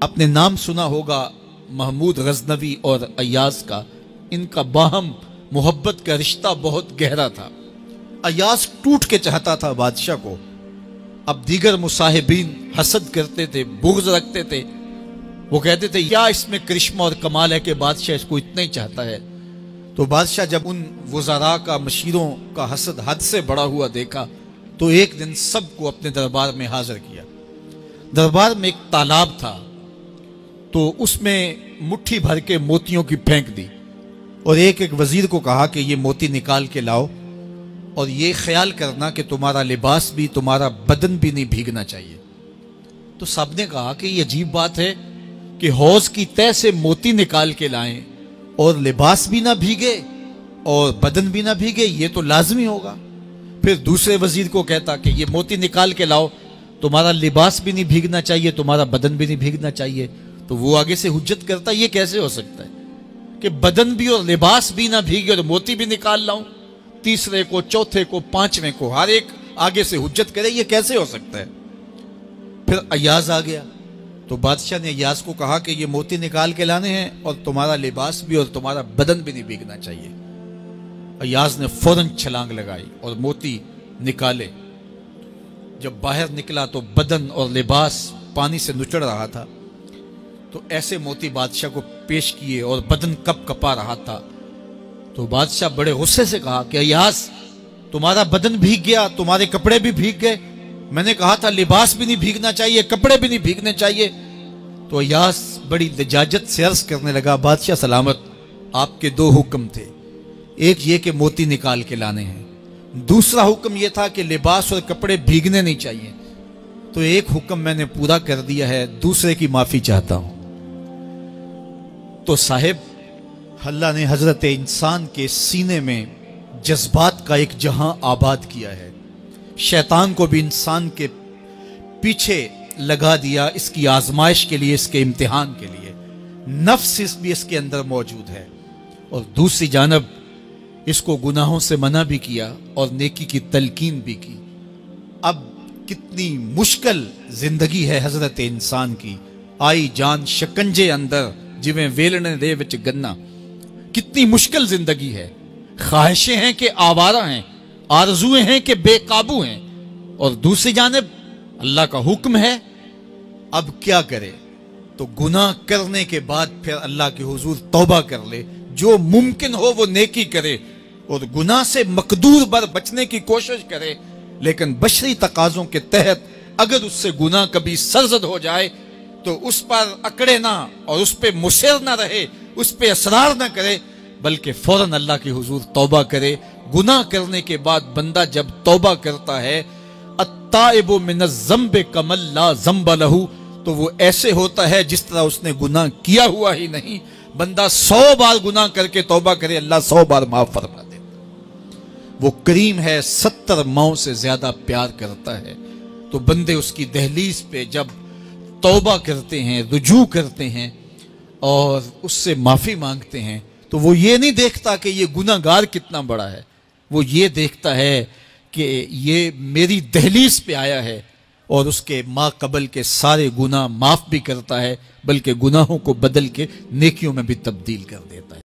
اپنے نام سنا ہوگا محمود غزنوی اور ایاز کا، ان کا باہم محبت کا رشتہ بہت گہرا تھا۔ ایاز ٹوٹ کے چاہتا تھا بادشاہ کو، اب دیگر مصاحبین حسد کرتے تھے، بغض رکھتے تھے، وہ کہتے تھے یا اس میں کرشمہ اور کمال ہے کہ بادشاہ اس کو اتنا ہی چاہتا ہے۔ تو بادشاہ جب ان وزراء کا، مشیروں کا حسد حد سے بڑا ہوا دیکھا تو ایک دن سب کو اپنے دربار میں حاضر کیا۔ دربار میں ایک تالاب تھا، تو اس میں مٹھی بھر کے موتیوں کی پھینک دی اور ایک ایک وزیر کو کہا کہ یہ موتی نکال کے لاؤ، اور یہ خیال کرنا کہ تمہارا لباس بھی، تمہارا بدن بھی نہیں بھیگنا چاہیے۔ تو سب نے کہا کہ یہ عجیب بات ہے کہ حوض کی تہہ سے موتی نکال کے لائیں اور لباس بھی نہ بھیگے اور بدن بھی نہ بھیگے، یہ تو لازمی ہوگا۔ پھر دوسرے وزیر کو کہتا کہ یہ موتی نکال کے لاؤ، تمہارا لباس بھی نہیں بھیگنا چاہیے، تمہارا بدن بھی نہیں بھیگنا چاہیے۔ تو وہ آگے سے حجت کرتا یہ کیسے ہو سکتا ہے کہ بدن بھی اور لباس بھی نہ بھیگے اور موتی بھی نکال لاؤں؟ تیسرے کو، چوتھے کو، پانچویں کو، ہر ایک آگے سے حجت کرے، یہ کیسے ہو سکتا ہے؟ پھر ایاز آ گیا، تو بادشاہ نے ایاز کو کہا کہ یہ موتی نکال کے لانے ہیں اور تمہارا لباس بھی اور تمہارا بدن بھی نہیں بھیگنا چاہیے۔ ایاز نے فوراً چھلانگ لگائی اور موتی نکالے۔ جب باہر نکلا تو بدن اور لباس پانی سے نچڑ رہا تھا، تو ایسے موتی بادشاہ کو پیش کیے اور بدن کپ کپا رہا تھا۔ تو بادشاہ بڑے غصے سے کہا کہ ایاز، تمہارا بدن بھیگ گیا، تمہارے کپڑے بھی بھیگ گئے، میں نے کہا تھا لباس بھی نہیں بھیگنا چاہیے، کپڑے بھی نہیں بھیگنے چاہیے۔ تو ایاز بڑی لجاجت سے عرض کرنے لگا، بادشاہ سلامت، آپ کے دو حکم تھے، ایک یہ کہ موتی نکال کے لانے ہیں، دوسرا حکم یہ تھا کہ لباس اور کپڑے بھیگنے نہیں چاہیے۔ تو ایک حکم میں نے پورا کر دیا ہے، دوسرے کی معافی چاہتا ہوں۔ تو صاحب، اللہ نے حضرت انسان کے سینے میں جذبات کا ایک جہاں آباد کیا ہے، شیطان کو بھی انسان کے پیچھے لگا دیا، اس کی آزمائش کے لیے، اس کے امتحان کے لیے۔ نفس بھی اس کے اندر موجود ہے، اور دوسری جانب اس کو گناہوں سے منع بھی کیا اور نیکی کی تلقین بھی کی۔ اب کتنی مشکل زندگی ہے حضرت انسان کی، آئی جان شکنجے اندر جویں ویلنے دے وچ گنا، کتنی مشکل زندگی ہے۔ خواہشیں ہیں کہ آوارہ ہیں، آرزویں ہیں کہ بے قابو ہیں، اور دوسری جانب اللہ کا حکم ہے۔ اب کیا کرے؟ تو گناہ کرنے کے بعد پھر اللہ کے حضور توبہ کر لے، جو ممکن ہو وہ نیکی کرے، اور گناہ سے مقدور بر بچنے کی کوشش کرے، لیکن بشری تقاضوں کے تحت اگر اس سے گناہ کبھی سرزد ہو جائے تو اس پر اکڑے نہ اور اس پہ مصر نہ رہے، اس پہ اصرار نہ کرے، بلکہ فوراً اللہ کے حضور توبہ کرے۔ گناہ کرنے کے بعد بندہ جب توبہ کرتا ہے، التائب من الذنب کمن لا ذنب لہ، تو وہ ایسے ہوتا ہے جس طرح اس نے گناہ کیا ہوا ہی نہیں۔ بندہ 100 بار گناہ کر کے توبہ کرے، اللہ 100 بار معاف فرما دیتا۔ وہ کریم ہے، 70 ماؤں سے زیادہ پیار کرتا ہے۔ تو بندے اس کی دہلیز پہ جب توبہ کرتے ہیں، رجوع کرتے ہیں اور اس سے معافی مانگتے ہیں، تو وہ یہ نہیں دیکھتا کہ یہ گناہ گار کتنا بڑا ہے، وہ یہ دیکھتا ہے کہ یہ میری دہلیز پہ آیا ہے، اور اس کے ما قبل کے سارے گناہ معاف بھی کرتا ہے، بلکہ گناہوں کو بدل کے نیکیوں میں بھی تبدیل کر دیتا ہے۔